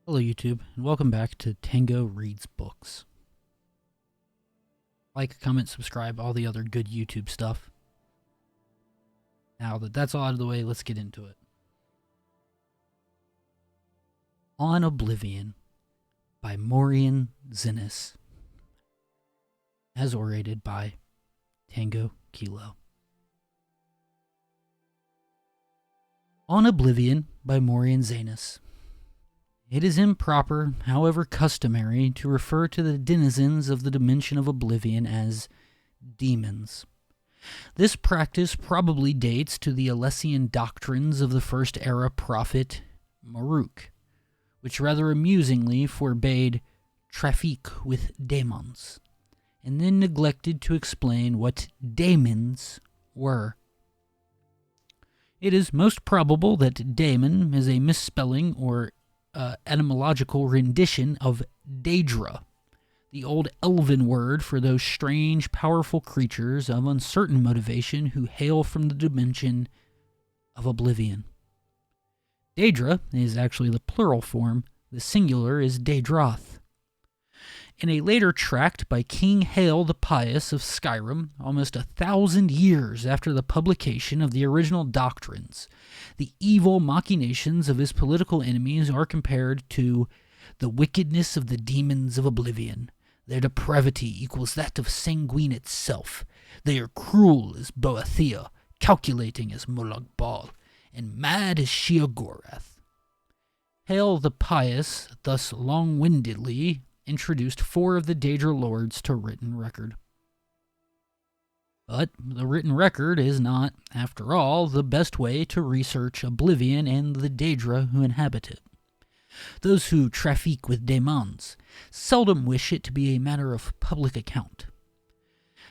Hello, YouTube, and welcome back to Tango Reads Books. Like, comment, subscribe, all the other good YouTube stuff. Now that that's all out of the way, let's get into it. On Oblivion by Maureen Zinnes, as orated by Tango Kilo. On Oblivion by Maureen Zinnes. It is improper, however customary, to refer to the denizens of the dimension of Oblivion as demons. This practice probably dates to the Alessian doctrines of the First Era prophet Maruk, which rather amusingly forbade traffic with demons, and then neglected to explain what daemons were. It is most probable that daemon is a misspelling or etymological rendition of Daedra, the old elven word for those strange, powerful creatures of uncertain motivation who hail from the dimension of Oblivion. Daedra is actually the plural form, the singular is Daedroth. In a later tract by King Hael the Pious of Skyrim, almost 1,000 years after the publication of the original doctrines, the evil machinations of his political enemies are compared to the wickedness of the demons of Oblivion. Their depravity equals that of Sanguine itself. They are cruel as Boethia, calculating as Molag Bal, and mad as Sheogorath. Hael the Pious thus long-windedly introduced 4 of the Daedra lords to written record. But the written record is not, after all, the best way to research Oblivion and the Daedra who inhabit it. Those who traffic with demons seldom wish it to be a matter of public account.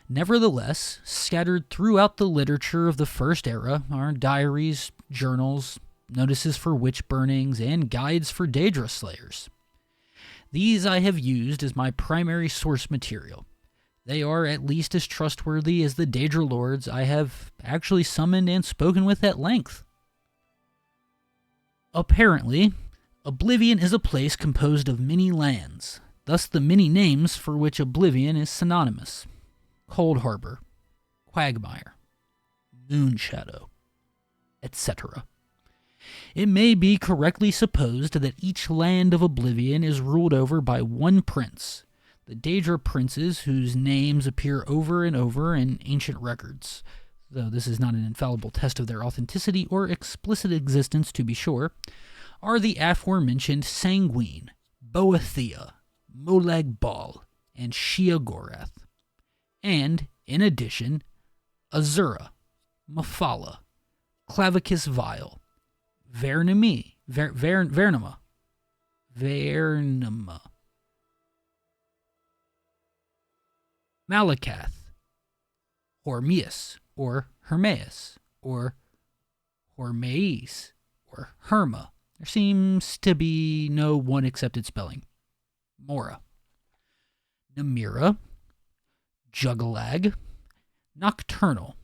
Nevertheless, scattered throughout the literature of the First Era are diaries, journals, notices for witch burnings, and guides for Daedra slayers. These I have used as my primary source material. They are at least as trustworthy as the Daedra lords I have actually summoned and spoken with at length. Apparently, Oblivion is a place composed of many lands, thus the many names for which Oblivion is synonymous. Cold Harbor, Quagmire, Moonshadow, etc. It may be correctly supposed that each land of Oblivion is ruled over by one prince, the Daedra princes whose names appear over and over in ancient records, though this is not an infallible test of their authenticity or explicit existence to be sure, are the aforementioned Sanguine, Boethia, Molag Bal, and Sheogorath, and, in addition, Azura, Mephala, Clavicus Vile, Vernima, Malakath, Hormeus, or Hermaeus, or Hormeis, or Herma. There seems to be no one accepted spelling. Mora, Namira, Jugalag, Nocturnal,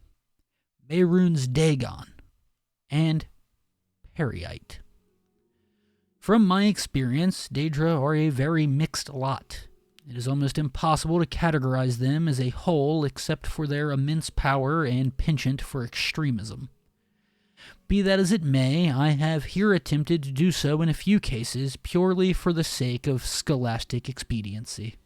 Mehrunes Dagon, and Periite. From my experience, Daedra are a very mixed lot. It is almost impossible to categorize them as a whole except for their immense power and penchant for extremism. Be that as it may, I have here attempted to do so in a few cases purely for the sake of scholastic expediency.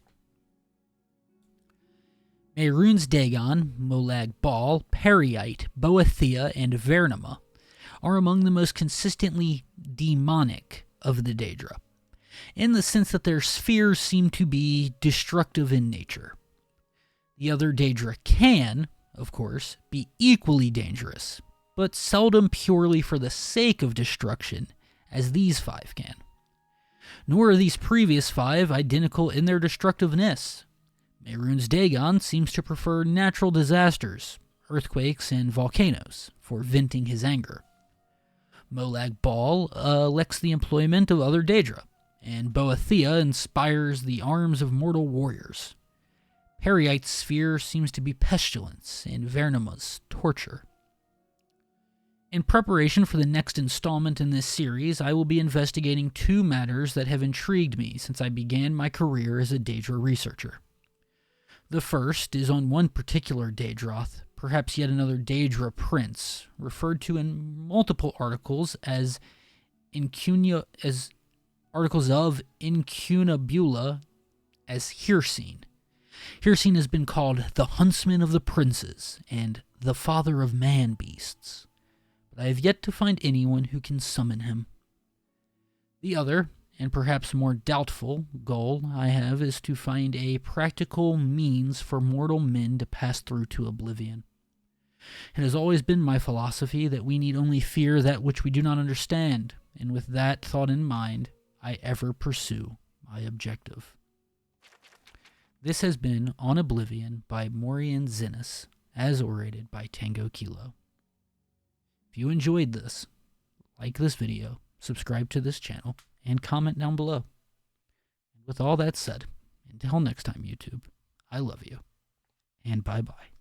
Mehrunes Dagon, Molag Bal, Periite, Boethia, and Vernima are among the most consistently demonic of the Daedra, in the sense that their spheres seem to be destructive in nature. The other Daedra can, of course, be equally dangerous, but seldom purely for the sake of destruction, as these 5 can. Nor are these previous 5 identical in their destructiveness. Mehrunes Dagon seems to prefer natural disasters, earthquakes, and volcanoes, for venting his anger. Molag Bal elects the employment of other Daedra, and Boethia inspires the arms of mortal warriors. Periite's sphere seems to be pestilence, and Vernima's torture. In preparation for the next installment in this series, I will be investigating two matters that have intrigued me since I began my career as a Daedra researcher. The first is on one particular Daedroth, perhaps yet another Daedra prince, referred to in multiple articles as articles of incunabula as Hircine. Hircine has been called the huntsman of the princes and the father of man-beasts, but I have yet to find anyone who can summon him. The other, and perhaps more doubtful, goal I have is to find a practical means for mortal men to pass through to Oblivion. It has always been my philosophy that we need only fear that which we do not understand, and with that thought in mind, I ever pursue my objective. This has been On Oblivion by Morian Zinus, as orated by Tango Kilo. If you enjoyed this, like this video, subscribe to this channel, and comment down below. And with all that said, until next time, YouTube, I love you, and bye-bye.